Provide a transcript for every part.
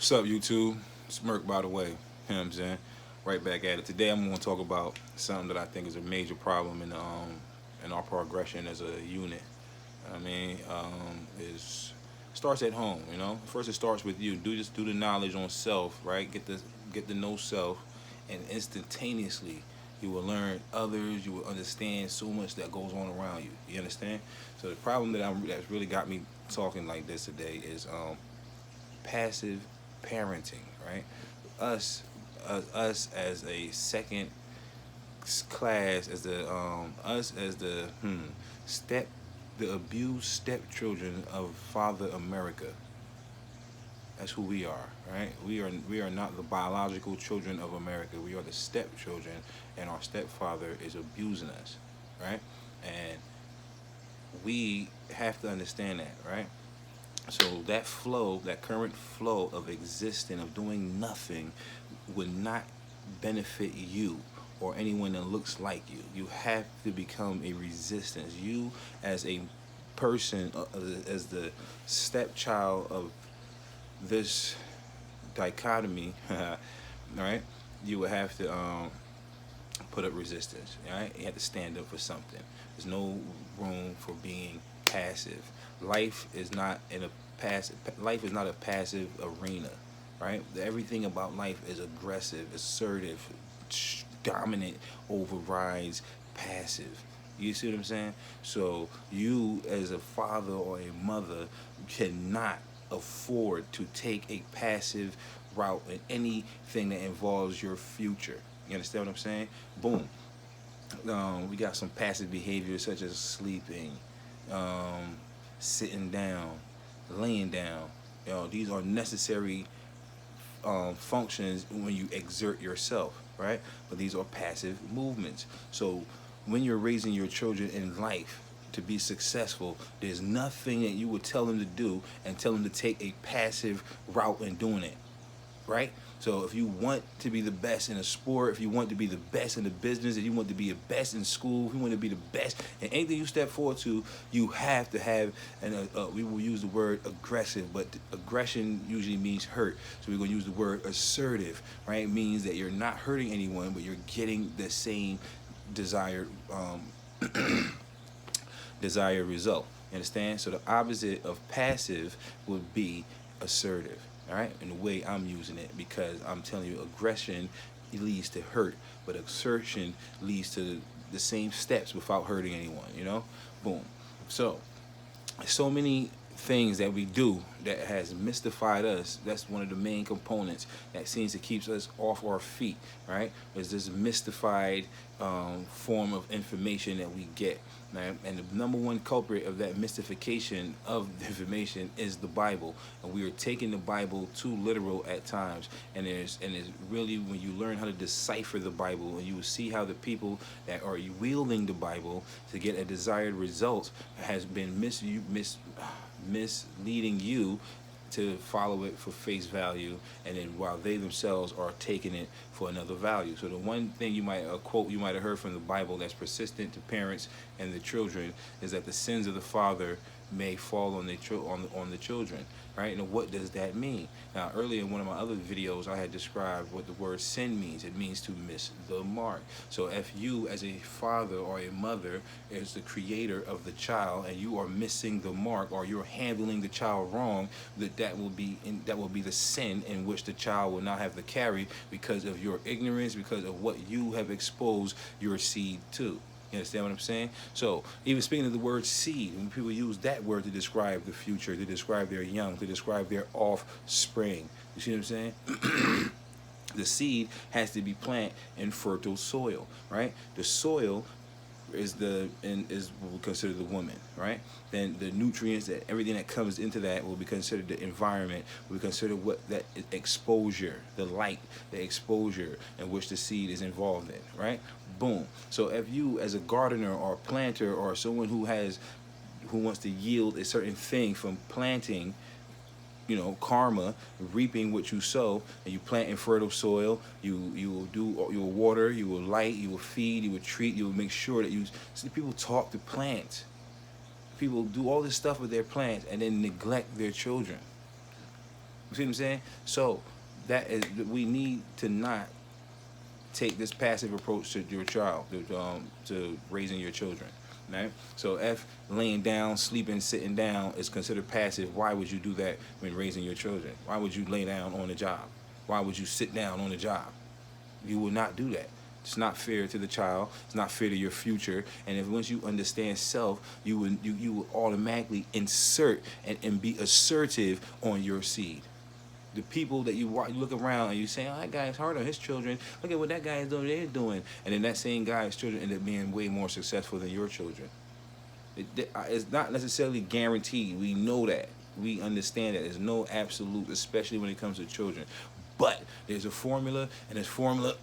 What's up, YouTube? Smirk, by the way. You know what I'm saying? Right back at it. Today, I'm going to talk about something that I think is a major problem in our progression as a unit. I mean, is starts at home. You know, first it starts with you. Do the knowledge on self, right? Get to know self, and instantaneously you will learn others. You will understand so much that goes on around you. You understand? So the problem that's really got me talking like this today is passive parenting, right? Us, us as a second class, as the us as the step, the abused stepchildren of Father America. That's who we are, right? We are not the biological children of America. We are the stepchildren, and our stepfather is abusing us, right? And we have to understand that, right? So that flow, that current flow of existing, of doing nothing, would not benefit you or anyone that looks like you. You have to become a resistance. You, as a person, as the stepchild of this dichotomy, right? You would have to put up resistance, right? You have to stand up for something. There's no room for being passive. Life is not in a passive. Life is not a passive arena, right? Everything about life is aggressive, assertive, dominant, overrides passive. You see what I'm saying? So you, as a father or a mother, cannot afford to take a passive route in anything that involves your future. You understand what I'm saying? Boom. We got some passive behaviors such as sleeping, um, sitting down, laying down. These are necessary functions when you exert yourself, right? But these are passive movements. So when you're raising your children in life to be successful, there's nothing that you would tell them to do and tell them to take a passive route in doing it, right? So if you want to be the best in a sport, if you want to be the best in the business, if you want to be the best in school, if you want to be the best in anything you step forward to, you have to have, and we will use the word aggressive, but aggression usually means hurt. So we're going to use the word assertive, right? It means that you're not hurting anyone, but you're getting the same desired desired result. You understand? So the opposite of passive would be assertive. All right, in the way I'm using it, because I'm telling you, aggression leads to hurt, but assertion leads to the same steps without hurting anyone. Boom. So so many things that we do that has mystified us. That's one of the main components that seems to keeps us off our feet, right? Is this mystified form of information that we get, right? And the number one culprit of that mystification of the information is the Bible, and we are taking the Bible too literal at times. And it's really, when you learn how to decipher the Bible, and you will see how the people that are wielding the Bible to get a desired result has been misleading you to follow it for face value, and then while they themselves are taking it for another value. So the one thing a quote you might have heard from the Bible that's persistent to parents and the children is that the sins of the father may fall on the children, right? And what does that mean? Now, earlier in one of my other videos, I had described what the word sin means. It means to miss the mark. So if you, as a father or a mother, is the creator of the child, and you are missing the mark, or you're handling the child wrong, that will be the sin in which the child will not have to carry because of your ignorance, because of what you have exposed your seed to. You understand what I'm saying? So even speaking of the word seed, when people use that word to describe the future, to describe their young, to describe their offspring, you see what I'm saying? The seed has to be planted in fertile soil, right? The soil is what we consider the woman, right? Then the nutrients, that everything that comes into that, will be considered the environment. We consider what that exposure, the light, the exposure in which the seed is involved in, right? Boom. So if you, as a gardener or a planter, or someone who wants to yield a certain thing from planting, karma, reaping what you sow, and you plant in fertile soil, you will water, you will light, you will feed, you will treat, you will make sure that you see. People talk to plants. People do all this stuff with their plants and then neglect their children. You see what I'm saying? So that is, we need to not take this passive approach to your child, to raising your children. Right? So if laying down, sleeping, sitting down is considered passive, why would you do that when raising your children? Why would you lay down on the job? Why would you sit down on the job? You will not do that. It's not fair to the child. It's not fair to your future. And if once you understand self, you will automatically insert and be assertive on your seed. The people that you look around and you say, oh, that guy is hard on his children. Look at what that guy is doing. They're doing. And then that same guy's children end up being way more successful than your children. It's not necessarily guaranteed. We know that. We understand that. There's no absolute, especially when it comes to children. But there's a formula, and this formula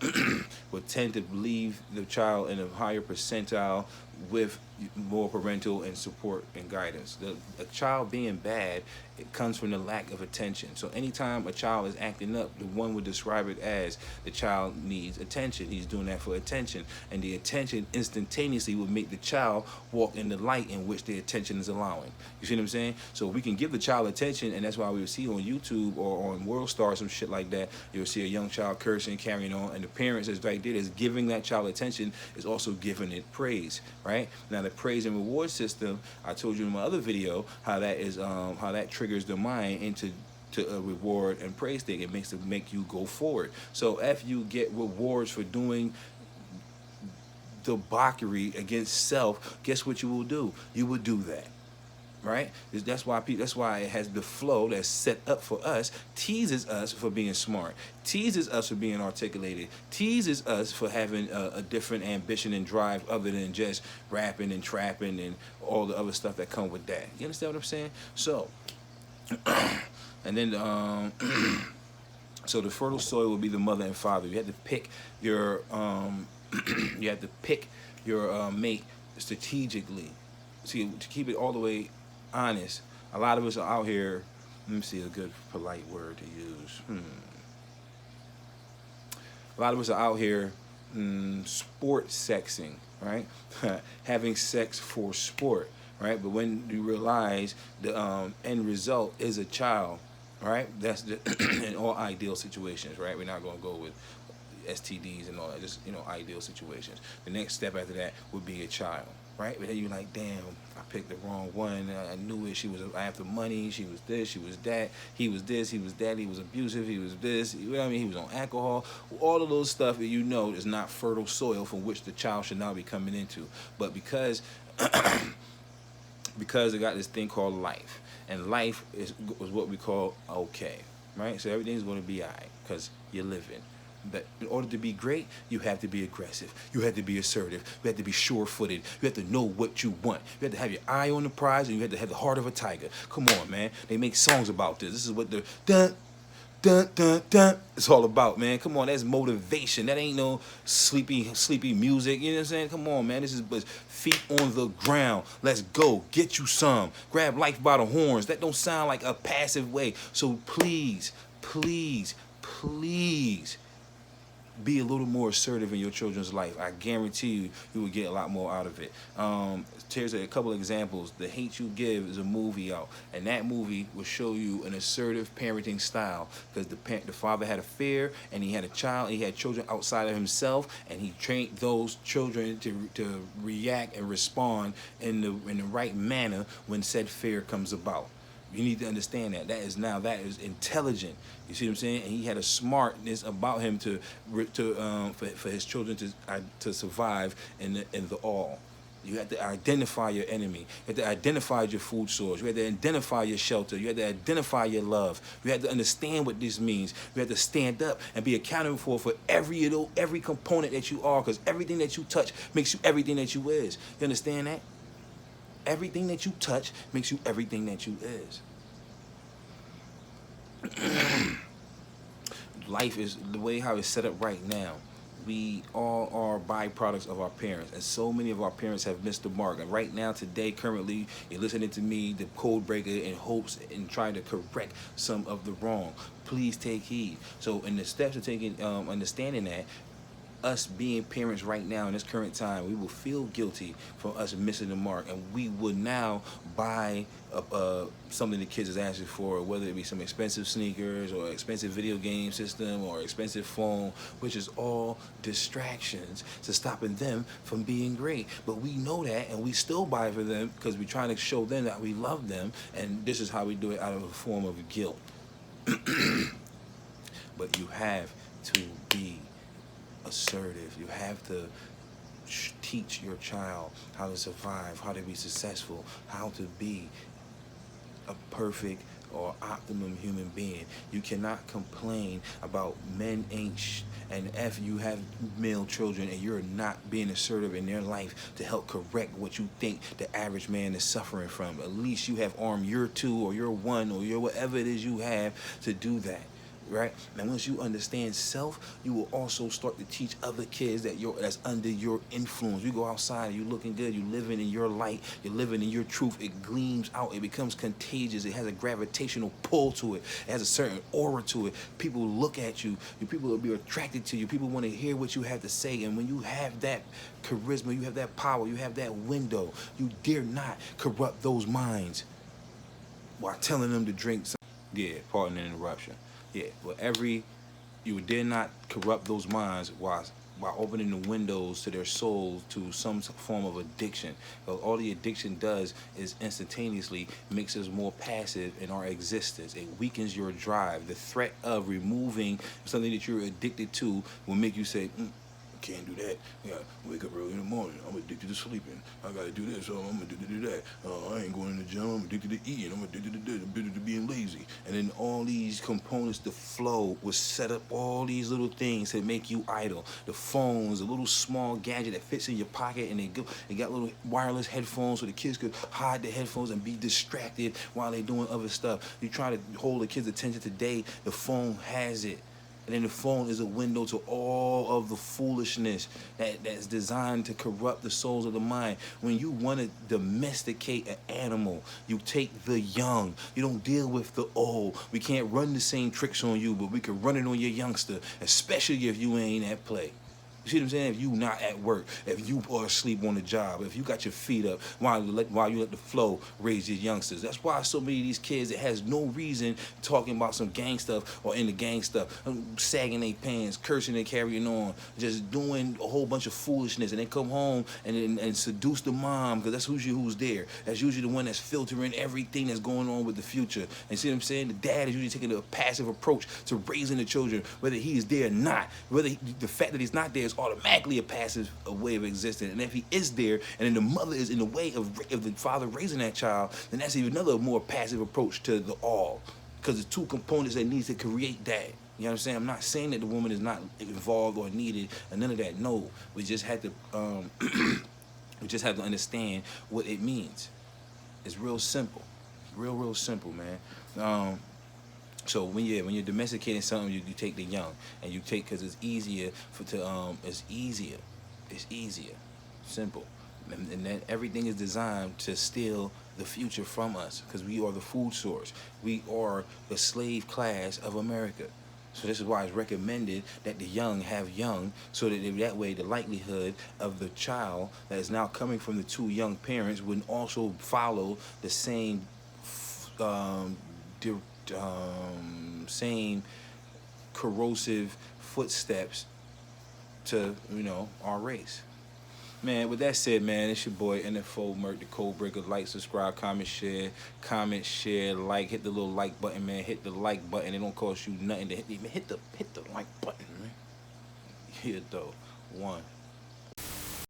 will tend to leave the child in a higher percentile with more parental and support and guidance. A child being bad, it comes from the lack of attention. So anytime a child is acting up, the one would describe it as the child needs attention. He's doing that for attention. And the attention instantaneously will make the child walk in the light in which the attention is allowing. You see what I'm saying? So we can give the child attention, and that's why we will see on YouTube or on World Star, some shit like that, you'll see a young child cursing, carrying on, and the parents is right there is giving that child attention, is also giving it praise, right? Now the praise and reward system, I told you in my other video how that is how that triggers the mind into a reward and praise thing. It makes it make you go forward. So if you get rewards for doing debauchery against self, guess what you will do? You will do that. Right? That's why it has the flow that's set up for us, teases us for being smart, teases us for being articulated, teases us for having a different ambition and drive other than just rapping and trapping and all the other stuff that come with that. You understand what I'm saying? So, and then so the fertile soil will be the mother and father. You have to pick your mate strategically. See, to keep it all the way honest, a lot of us are out here, let me see a good polite word to use. A lot of us are out here sport sexing, right? Having sex for sport, right? But when you realize the end result is a child, right? That's in all ideal situations, right? We're not going to go with STDs and all that, just, ideal situations. The next step after that would be a child. Right? But then you're like, damn, I picked the wrong one. I knew it. She was after money. She was this. She was that. He was this. He was that. He was abusive. He was this. You know what I mean? He was on alcohol. All of those stuff that is not fertile soil from which the child should now be coming into. But because they got this thing called life, and life is what we call okay, right? So everything's going to be all right because you're living. That in order to be great, you have to be aggressive. You have to be assertive. You have to be sure-footed. You have to know what you want. You have to have your eye on the prize, and you have to have the heart of a tiger. Come on, man. They make songs about this. This is what the dun dun dun dun it's all about, man. Come on, that's motivation. That ain't no sleepy music. You know what I'm saying? Come on, man. This is feet on the ground. Let's go. Get you some. Grab life by the horns. That don't sound like a passive way. So please, please, please, be a little more assertive in your children's life. I guarantee you will get a lot more out of it. Here's a couple of examples. The Hate U Give is a movie out, and that movie will show you an assertive parenting style, because the father had a fear, and he had a child. He had children outside of himself, and he trained those children to react and respond in the right manner when said fear comes about. You need to understand that. That is intelligent. You see what I'm saying? And he had a smartness about him for his children to survive in the all. You have to identify your enemy. You have to identify your food source. You have to identify your shelter. You have to identify your love. You have to understand what this means. You have to stand up and be accountable for every component that you are, because everything that you touch makes you everything that you is. You understand that? Everything that you touch makes you everything that you is. Life is the way how it's set up right now. We all are byproducts of our parents, and so many of our parents have missed the mark. And right now, today, currently, you're listening to me, the code breaker, in hopes and trying to correct some of the wrong. Please take heed. So in the steps of taking, understanding that, us being parents right now in this current time, we will feel guilty for us missing the mark, and we would now buy something the kids is asking for, whether it be some expensive sneakers or expensive video game system or expensive phone, which is all distractions to stopping them from being great. But we know that, and we still buy for them because we're trying to show them that we love them, and this is how we do it, out of a form of guilt. But you have to be assertive. You have to teach your child how to survive, how to be successful, how to be a perfect or optimum human being. You cannot complain about men ain't and if you have male children and you're not being assertive in their life to help correct what you think the average man is suffering from. At least you have armed your two or your one or your whatever it is you have to do that. Right? And once you understand self, you will also start to teach other kids that's under your influence. You go outside, you looking good, you living in your light, you're living in your truth. It gleams out, it becomes contagious, it has a gravitational pull to it, it has a certain aura to it. People look at you, people will be attracted to you, people want to hear what you have to say. And when you have that charisma, you have that power, you have that window, you dare not corrupt those minds while telling them to drink some. Yeah, pardon the interruption. Yeah, but you dare not corrupt those minds while opening the windows to their souls to some form of addiction. Because all the addiction does is instantaneously makes us more passive in our existence. It weakens your drive. The threat of removing something that you're addicted to will make you say, can't do that. Yeah, wake up early in the morning. I'm addicted to sleeping. I gotta do this. I'm addicted to that. I ain't going to the gym. I'm addicted to eating. I'm addicted to this. I'm addicted to being lazy. And then all these components, the flow will set up all these little things that make you idle. The phones, a little small gadget that fits in your pocket, and they got little wireless headphones so the kids could hide the headphones and be distracted while they're doing other stuff. You try to hold the kids' attention today, the phone has it. And then the phone is a window to all of the foolishness that's designed to corrupt the souls of the mind. When you want to domesticate an animal, you take the young. You don't deal with the old. We can't run the same tricks on you, but we can run it on your youngster, especially if you ain't at play. You see what I'm saying? If you not at work, if you are asleep on the job, if you got your feet up while you let the flow raise your youngsters. That's why so many of these kids that has no reason talking about some gang stuff or in the gang stuff, sagging their pants, cursing and carrying on, just doing a whole bunch of foolishness, and they come home and seduce the mom, because that's usually who's there. That's usually the one that's filtering everything that's going on with the future. And see what I'm saying? The dad is usually taking a passive approach to raising the children, whether he's there or not. The fact that he's not there is automatically a passive way of existing. And if he is there and then the mother is in the way of the father raising that child, then that's even another more passive approach to the all, because the two components that needs to create that. You know what I'm saying? I'm not saying that the woman is not involved or needed and none of that. No, we just had to we just have to understand what it means. It's real simple, real simple, man. So when you're domesticating something, you take the young, and you take, because it's easier it's easier, simple, and then everything is designed to steal the future from us, because we are the food source. We are the slave class of America. So this is why it's recommended that the young have young, so that way the likelihood of the child that is now coming from the two young parents would also follow the same same corrosive footsteps to, our race. Man, with that said, man, it's your boy NFO Merc, the Code Breaker. Like, subscribe, comment, share, like, hit the little like button, man. Hit the like button. It don't cost you nothing to hit the like button, man. Here though. 1